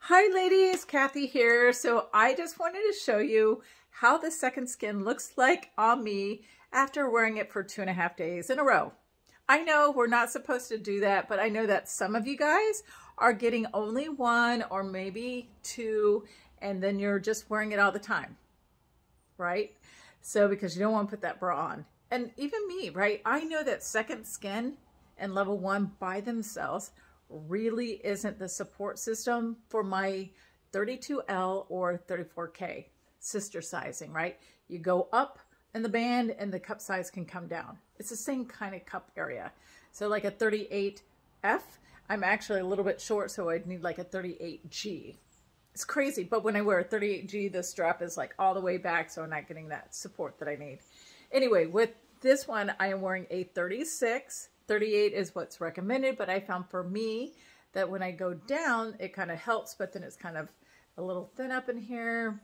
Hi ladies, Kathy here. So I just wanted to show you how the second skin looks like on me after wearing it for 2.5 days in a row. I know we're not supposed to do that, but I know that some of you guys are getting only one or maybe two, and then you're just wearing it all the time, right? So because you don't want to put that bra on. And even me, right? I know that second skin and level 1 by themselves really isn't the support system for my 32L or 34K sister sizing, right? You go up in the band and the cup size can come down. It's the same kind of cup area. So like a 38F, I'm actually a little bit short, so I'd need like a 38G. It's crazy, but when I wear a 38G, the strap is like all the way back, so I'm not getting that support that I need. Anyway, with this one, I am wearing a 36. 38 is what's recommended, but I found for me that when I go down, it kind of helps, but then it's kind of a little thin up in here.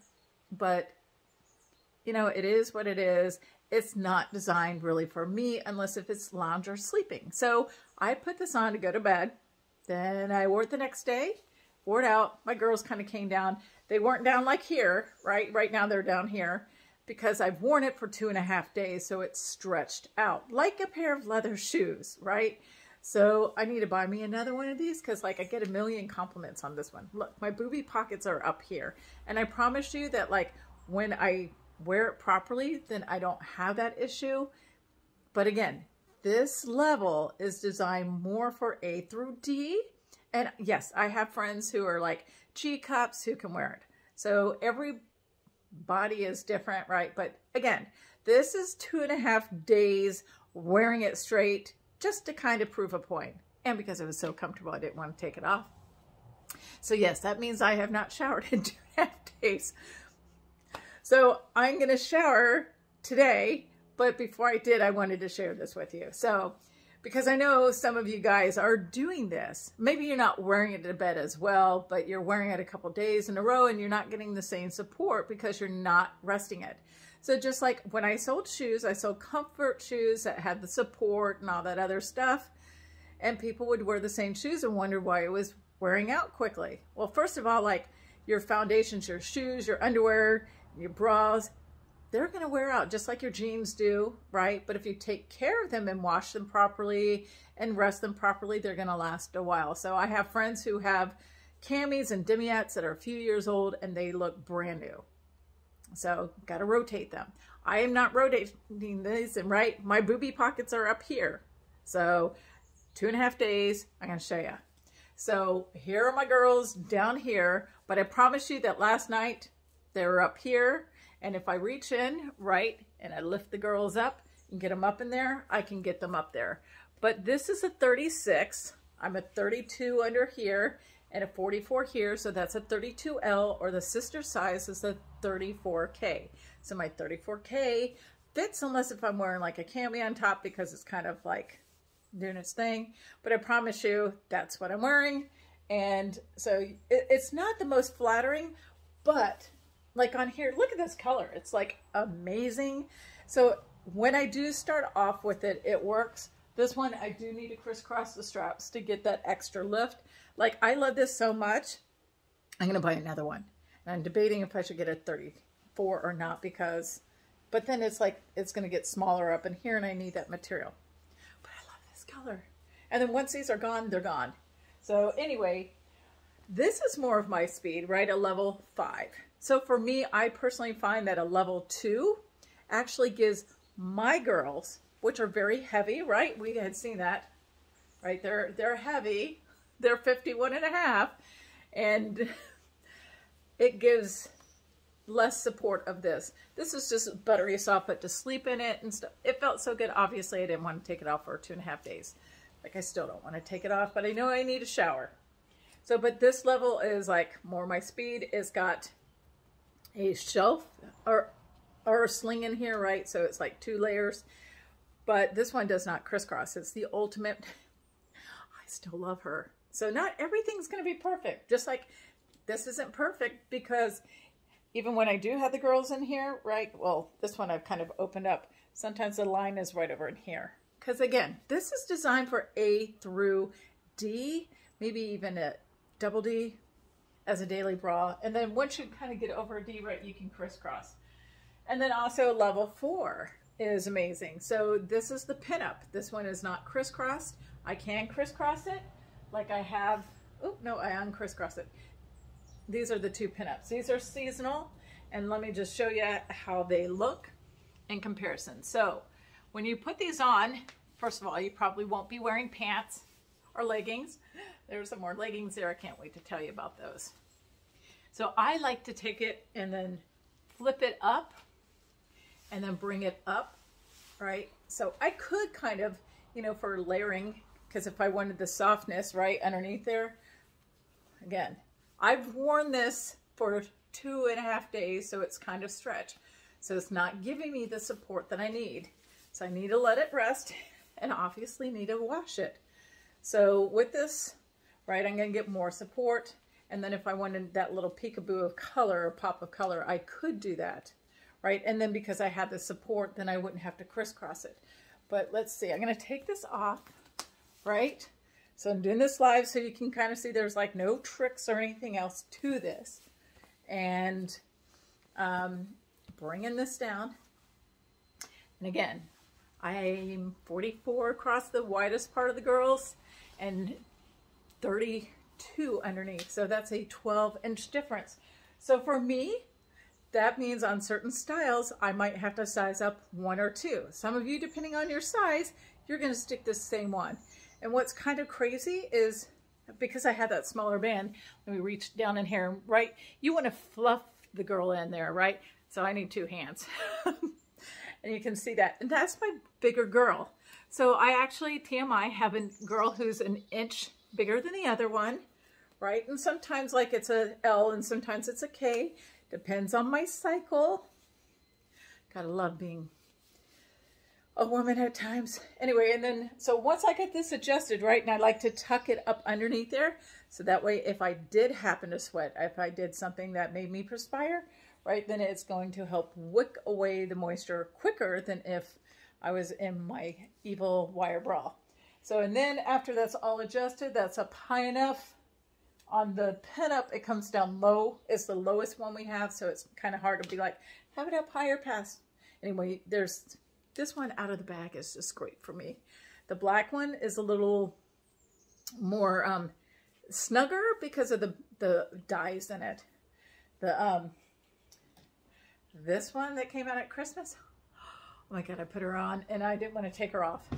But, you know, it is what it is. It's not designed really for me unless if it's lounge or sleeping. So I put this on to go to bed. Then I wore it the next day, wore it out. My girls kind of came down. They weren't down like here, right? Right now they're down here, because I've worn it for 2.5 days, so it's stretched out like a pair of leather shoes, right? So I need to buy me another one of these because like I get a million compliments on this one. Look, my booby pockets are up here. And I promise you that like when I wear it properly, then I don't have that issue. But again, this level is designed more for A through D. And yes, I have friends who are like G cups who can wear it. So every body is different, right? But again, this is 2.5 days wearing it straight just to kind of prove a point. And because it was so comfortable, I didn't want to take it off. So yes, that means I have not showered in 2.5 days. So I'm going to shower today, but before I did, I wanted to share this with you. So because I know some of you guys are doing this. Maybe you're not wearing it to bed as well, but you're wearing it a couple days in a row and you're not getting the same support because you're not resting it. So just like when I sold shoes, I sold comfort shoes that had the support and all that other stuff. And people would wear the same shoes and wonder why it was wearing out quickly. Well, first of all, like your foundations, your shoes, your underwear, your bras, they're going to wear out just like your jeans do, right? But if you take care of them and wash them properly and rest them properly, they're going to last a while. So I have friends who have camis and demiettes that are a few years old and they look brand new. So got to rotate them. I am not rotating these, and right, my booby pockets are up here. So 2.5 days, I'm going to show you. So here are my girls down here, but I promise you that last night they were up here. And if I reach in, right, and I lift the girls up and get them up in there, I can get them up there. But this is a 36. I'm a 32 under here and a 44 here. So that's a 32L, or the sister size is a 34K. So my 34K fits unless if I'm wearing like a cami on top because it's kind of like doing its thing. But I promise you that's what I'm wearing. And so it's not the most flattering, but like on here, look at this color. It's like amazing. So when I do start off with it, it works. This one, I do need to crisscross the straps to get that extra lift. Like I love this so much. I'm going to buy another one. And I'm debating if I should get a 34 or not because, but then it's like, it's going to get smaller up in here and I need that material. But I love this color. And then once these are gone, they're gone. So anyway, this is more of my speed, right? A level 5. So for me, I personally find that a level 2 actually gives my girls, which are very heavy, right? We had seen that, right? They're heavy. They're 51.5, and it gives less support of this. This is just buttery soft, but to sleep in it and stuff, it felt so good. Obviously, I didn't want to take it off for 2.5 days. Like I still don't want to take it off, but I know I need a shower. So, but this level is like more my speed. It's got a shelf or a sling in here, right? So it's like 2 layers, but this one does not crisscross. It's the ultimate. I still love her. So not everything's going to be perfect. Just like this isn't perfect because even when I do have the girls in here, right? Well, this one I've kind of opened up. Sometimes the line is right over in here. Because again, this is designed for A through D, maybe even a double D. as a daily bra. And then once you kind of get over a D, right, you can crisscross. And then also level 4 is amazing. So this is the pinup. This one is not crisscrossed. I can crisscross it like I have. Oh, no, I uncrisscross it. These are the 2 pinups. These are seasonal. And let me just show you how they look in comparison. So when you put these on, first of all, you probably won't be wearing pants or leggings. There's some more leggings there. I can't wait to tell you about those. So I like to take it and then flip it up and then bring it up, right? So I could kind of, you know, for layering, because if I wanted the softness right underneath there, again, I've worn this for 2.5 days, so it's kind of stretched. So it's not giving me the support that I need. So I need to let it rest and obviously need to wash it. So with this, right, I'm going to get more support. And then if I wanted that little peekaboo of color or pop of color, I could do that, right? And then because I had the support, then I wouldn't have to crisscross it. But let's see, I'm going to take this off, right? So I'm doing this live so you can kind of see there's like no tricks or anything else to this. And bringing this down. And again, I'm 44 across the widest part of the girls and 32 underneath. So that's a 12-inch difference. So for me, that means on certain styles, I might have to size up 1 or 2. Some of you, depending on your size, you're going to stick the same one. And what's kind of crazy is, because I had that smaller band, let me reach down in here, right? You want to fluff the girl in there, right? So I need 2 hands. And you can see that. And that's my bigger girl. So I actually, TMI, have a girl who's an inch bigger than the other one, right? And sometimes like it's a L and sometimes it's a K. Depends on my cycle. Gotta love being a woman at times. Anyway, and then, so once I get this adjusted, right, and I like to tuck it up underneath there, so that way if I did happen to sweat, if I did something that made me perspire, right, then it's going to help wick away the moisture quicker than if I was in my evil wire bra. So, and then after that's all adjusted, that's up high enough. On the pinup, it comes down low. It's the lowest one we have, so it's kind of hard to be like, have it up higher past. Anyway, there's this one out of the bag is just great for me. The black one is a little more snugger because of the dyes in it. The this one that came out at Christmas, oh my God, I put her on and I didn't want to take her off.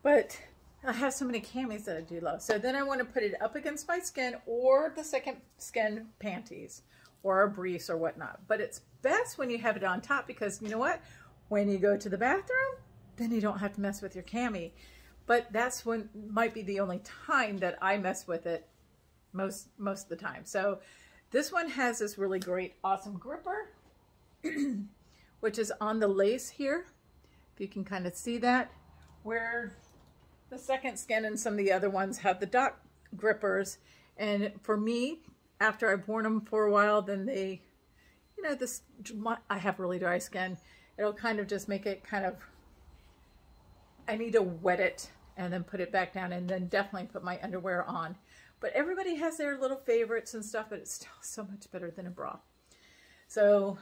But I have so many camis that I do love. So then I want to put it up against my skin or the second skin panties or a briefs or whatnot. But it's best when you have it on top because you know what? When you go to the bathroom, then you don't have to mess with your cami. But that's when might be the only time that I mess with it most of the time. So this one has this really great, awesome gripper, which is on the lace here. If you can kind of see that, where the second skin and some of the other ones have the dot grippers. And for me, after I've worn them for a while, then they, you know, I have really dry skin. It'll kind of just make it kind of, I need to wet it and then put it back down and then definitely put my underwear on. But everybody has their little favorites and stuff, but it's still so much better than a bra. So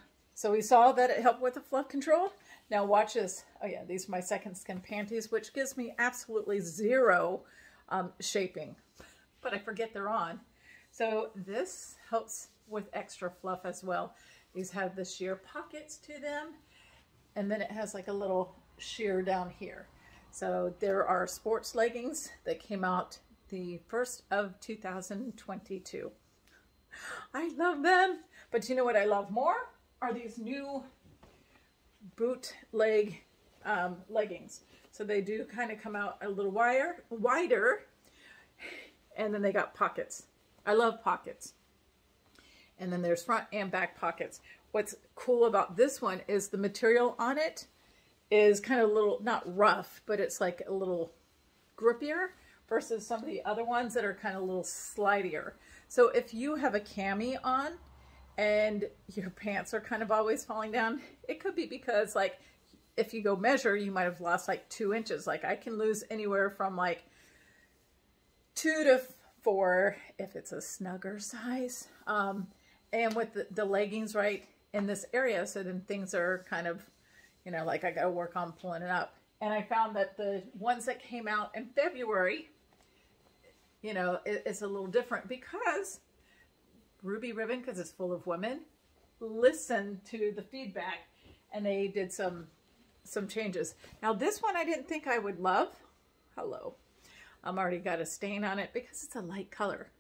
we saw that it helped with the fluff control. Now watch this. Oh yeah, these are my second skin panties, which gives me absolutely zero shaping, but I forget they're on. So this helps with extra fluff as well. These have the sheer pockets to them, and then it has like a little sheer down here. So there are sports leggings that came out the 1st of 2022. I love them, but you know what I love more? Are these new boot leg leggings. So they do kind of come out a little wider, and then they got pockets. I love pockets. And then there's front and back pockets. What's cool about this one is the material on it is kind of a little, not rough, but it's like a little grippier versus some of the other ones that are kind of a little slidier. So if you have a cami on and your pants are kind of always falling down, it could be because like if you go measure, you might have lost like 2 inches. Like I can lose anywhere from like 2 to for if it's a snugger size. And with the leggings right in this area, so then things are kind of, you know, like I got to work on pulling it up. And I found that the ones that came out in February, you know, it's a little different because Ruby Ribbon, because it's full of women, listened to the feedback and they did some changes. Now this one I didn't think I would love. Hello. I'm already got a stain on it because it's a light color.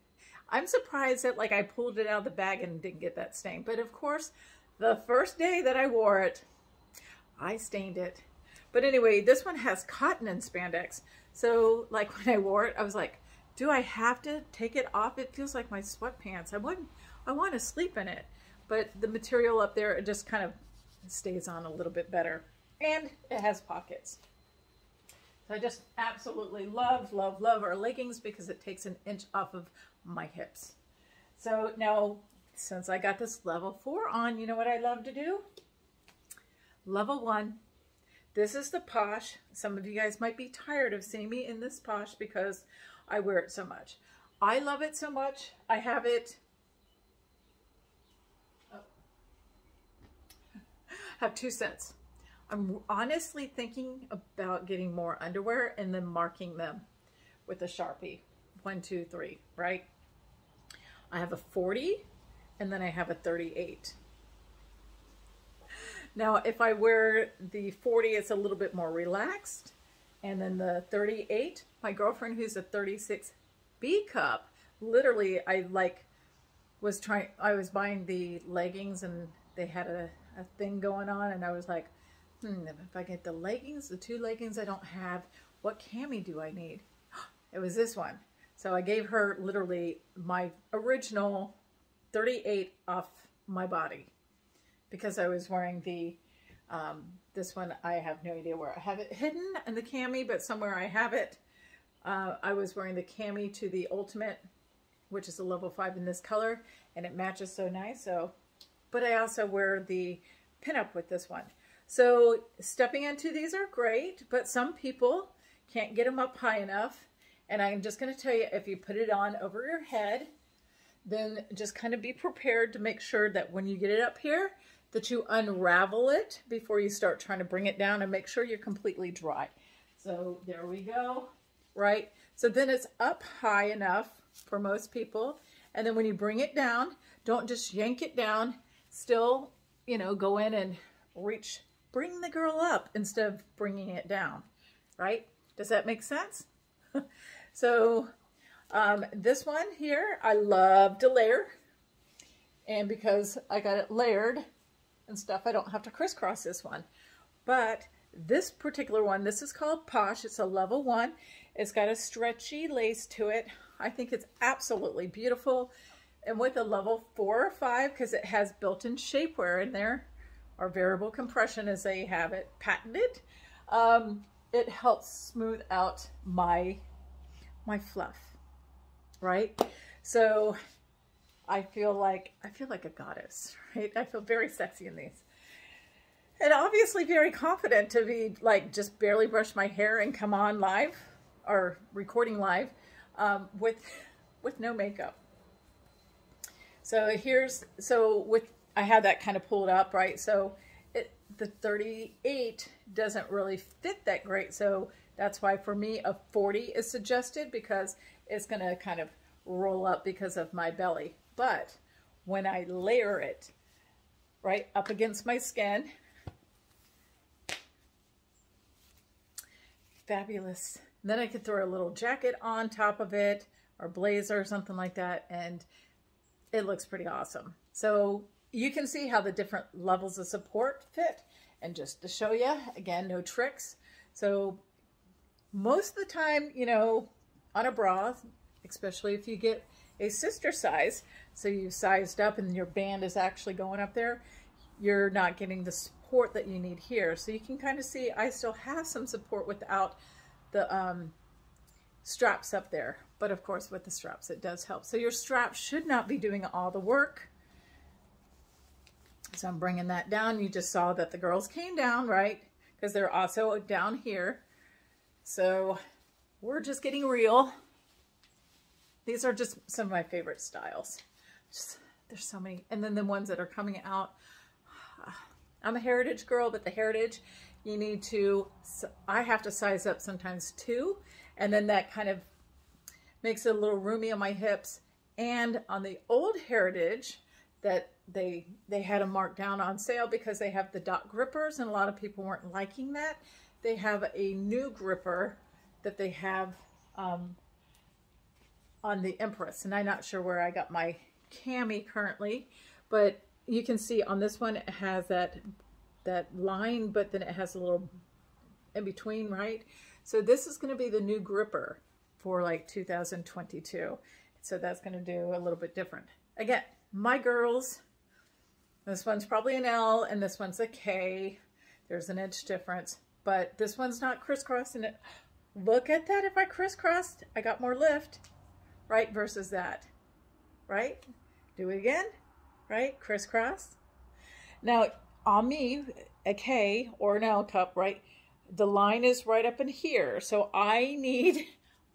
I'm surprised that like I pulled it out of the bag and didn't get that stain. But of course, the first day that I wore it, I stained it. But anyway, this one has cotton and spandex. So like when I wore it, I was like, do I have to take it off? It feels like my sweatpants. I want to sleep in it. But the material up there, it just kind of stays on a little bit better. And it has pockets. So I just absolutely love, love, love our leggings because it takes an inch off of my hips. So now, since I got this level 4 on, you know what I love to do? Level 1. This is the Posh. Some of you guys might be tired of seeing me in this Posh because I wear it so much. I love it so much. I have it. Have 2 sets. I'm honestly thinking about getting more underwear and then marking them with a Sharpie. 1, 2, 3, right? I have a 40 and then I have a 38. Now, if I wear the 40, it's a little bit more relaxed. And then the 38, my girlfriend who's a 36 B cup, literally I was buying the leggings and they had a thing going on and I was like, if I get the leggings, the 2 leggings I don't have, what cami do I need? It was this one. So I gave her literally my original 38 off my body because I was wearing the, this one, I have no idea where I have it hidden in the cami, but somewhere I have it. I was wearing the cami to the Ultimate, which is a level 5 in this color, and it matches so nice. So, but I also wear the pinup with this one. So stepping into these are great, but some people can't get them up high enough. And I'm just going to tell you, if you put it on over your head, then just kind of be prepared to make sure that when you get it up here, that you unravel it before you start trying to bring it down and make sure you're completely dry. So there we go, right? So then it's up high enough for most people. And then when you bring it down, don't just yank it down. Still, you know, go in and reach, bring the girl up instead of bringing it down, right? Does that make sense? So this one here, I love to layer. And because I got it layered and stuff, I don't have to crisscross this one. But this particular one, this is called Posh. It's a level 1. It's got a stretchy lace to it. I think it's absolutely beautiful. And with a level 4 or 5, because it has built-in shapewear in there, or variable compression as they have it patented, it helps smooth out my fluff, right? So I feel like a goddess, right? I feel very sexy in these. And obviously very confident to be like, just barely brush my hair and come on live or recording live with no makeup. So I had that kind of pulled up, right? So the 38 doesn't really fit that great. So that's why for me a 40 is suggested because it's going to kind of roll up because of my belly. But when I layer it right up against my skin, fabulous. And then I could throw a little jacket on top of it or blazer or something like that, and it looks pretty awesome. So you can see how the different levels of support fit. And just to show you, again, no tricks. So most of the time, you know, on a bra, especially if you get a sister size, so you've sized up and your band is actually going up there, you're not getting the support that you need here. So you can kind of see I still have some support without the straps up there. But of course, with the straps, it does help. So your straps should not be doing all the work. So I'm bringing that down. You just saw that the girls came down, right? Because they're also down here. So we're just getting real. these are just some of my favorite styles. There's so many. And then the ones that are coming out. I'm a heritage girl, but the heritage, you need to, I have to size up sometimes too. And then that kind of makes it a little roomy on my hips. And on the old heritage that they had them marked down on sale because they have the dot grippers, and a lot of people weren't liking that. They have a new gripper that they have on the Empress, and I'm not sure where I got my cami currently, but you can see on this one it has that line, but then it has a little in between, right? So this is going to be the new gripper for like 2022. So that's going to do a little bit different. Again, my girls, this one's probably an L and this one's a K. There's an inch difference, but this one's not crisscrossing it. Look at that. If I crisscrossed, I got more lift, right? Versus that, right? Do it again, right? Crisscross. Now on me, a K or an L cup, right? The line is right up in here. So I need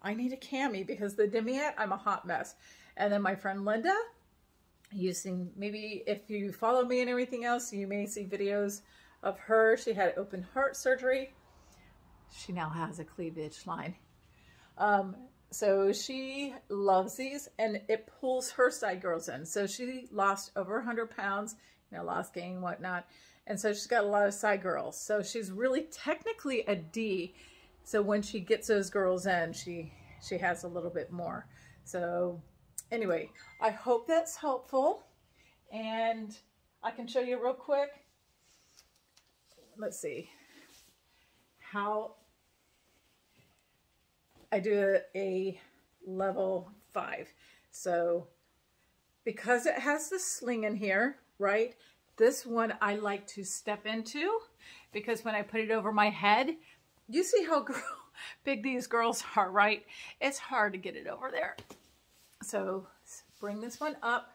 a cami because the demiette, I'm a hot mess. And then my friend Linda, using, maybe if you follow me and everything else, you may see videos of her. She had open heart surgery. She now has a cleavage line. So she loves these, and it pulls her side girls in. So she lost over 100 pounds, you know, lost, gain, whatnot. And so she's got a lot of side girls. So she's really technically a D. So when she gets those girls in, she has a little bit more. So anyway, I hope that's helpful. And I can show you real quick. Let's see how I do a level 5. So because it has the sling in here, right? This one I like to step into because when I put it over my head, you see how big these girls are, right? It's hard to get it over there. So bring this one up.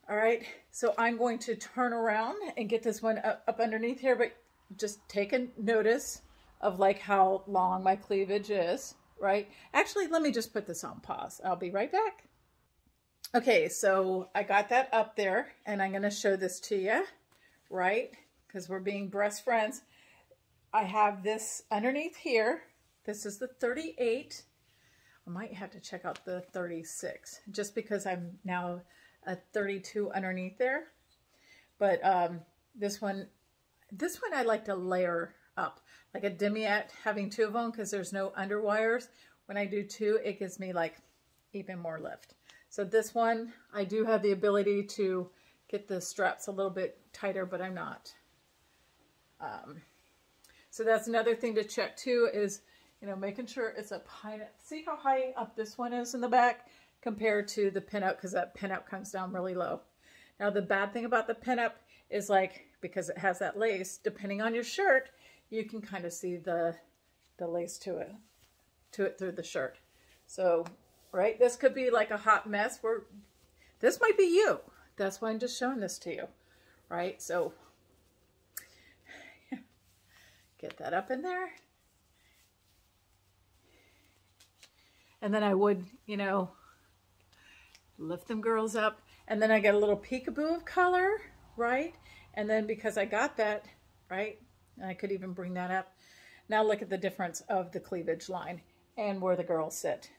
All right, so I'm going to turn around and get this one up underneath here, but just take a notice of like how long my cleavage is, right? Actually, let me just put this on pause. I'll be right back. Okay, so I got that up there and I'm gonna show this to you, right? Because we're being breast friends. I have this underneath here. This is the 38. I might have to check out the 36 just because I'm now a 32 underneath there. But this one I like to layer up like a demiette, having 2 of them because there's no underwires. When I do 2, it gives me like even more lift. So this one, I do have the ability to get the straps a little bit tighter, but I'm not. So that's another thing to check too is, you know, making sure it's up high. See how high up this one is in the back compared to the pinup, because that pinup comes down really low. Now the bad thing about the pinup is like, because it has that lace, depending on your shirt, you can kind of see the lace to it through the shirt. So, right, this could be like a hot mess where this might be you. That's why I'm just showing this to you, right? So get that up in there. And then I would, you know, lift them girls up. And then I get a little peekaboo of color, right? And then because I got that, right, and I could even bring that up. Now look at the difference of the cleavage line and where the girls sit.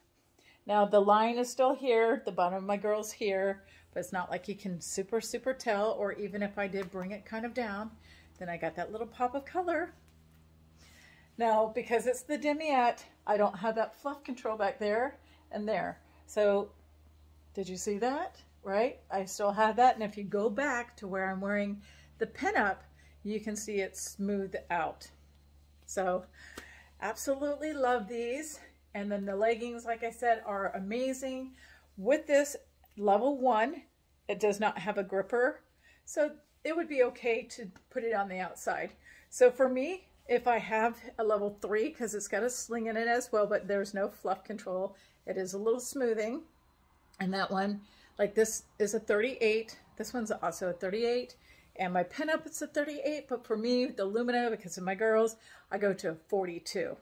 Now the line is still here, the bottom of my girl's here, but it's not like you can super tell, or even if I did bring it kind of down, then I got that little pop of color. Now, because it's the demiette, I don't have that fluff control back there and there. So, did you see that? Right? I still have that, and if you go back to where I'm wearing the pinup, you can see it smooth out. So, absolutely love these. And then the leggings, like I said, are amazing. With this level 1, it does not have a gripper, so it would be okay to put it on the outside. So for me, if I have a level 3, because it's got a sling in it as well, but there's no fluff control, it is a little smoothing. And that one, like this is a 38. This one's also a 38. And my pinup is a 38, but for me, the Lumina, because of my girls, I go to a 42.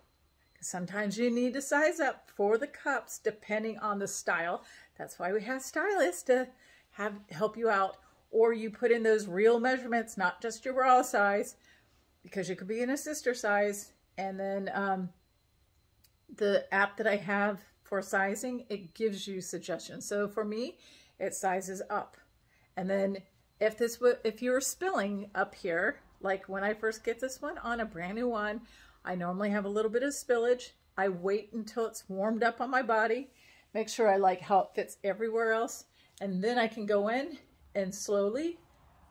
Sometimes you need to size up for the cups depending on the style. That's why we have stylists to help you out. Or you put in those real measurements, not just your raw size, because you could be in a sister size. And then the app that I have for sizing, it gives you suggestions. So for me, it sizes up. And then if you're spilling up here, like when I first get this one on, a brand new one, I normally have a little bit of spillage. I wait until it's warmed up on my body, make sure I like how it fits everywhere else, and then I can go in and slowly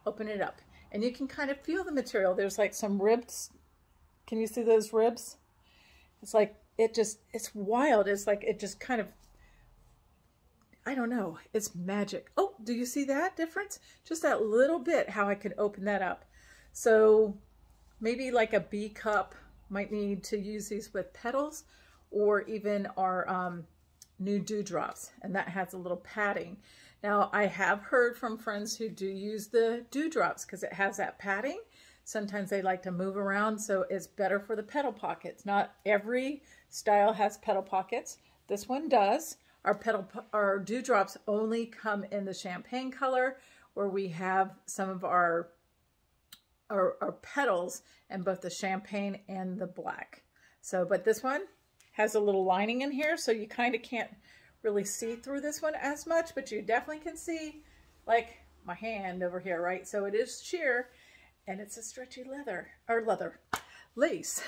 open it up. And you can kind of feel the material. There's like some ribs. Can you see those ribs? It's like, it's wild. It's like, it just kind of, I don't know, it's magic. Oh, do you see that difference? Just that little bit, how I could open that up. So maybe like a B cup might need to use these with petals, or even our new dewdrops, and that has a little padding. Now, I have heard from friends who do use the dewdrops because it has that padding. Sometimes they like to move around, so it's better for the petal pockets. Not every style has petal pockets. This one does. Our dewdrops only come in the champagne color, where we have some of our petals in both the champagne and the black. So, but this one has a little lining in here, so you kind of can't really see through this one as much, but you definitely can see like my hand over here, right? So it is sheer, and it's a stretchy lace.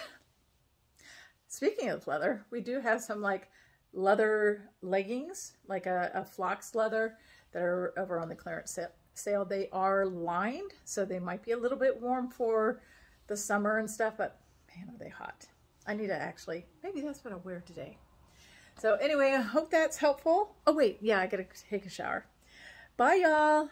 Speaking of leather, we do have some like leather leggings, like a flax leather, that are over on the clearance sale. They are lined, so they might be a little bit warm for the summer and stuff, but man, are they hot. I need to actually, maybe that's what I'll wear today. So anyway, I hope that's helpful. Oh wait, yeah, I gotta take a shower. Bye y'all.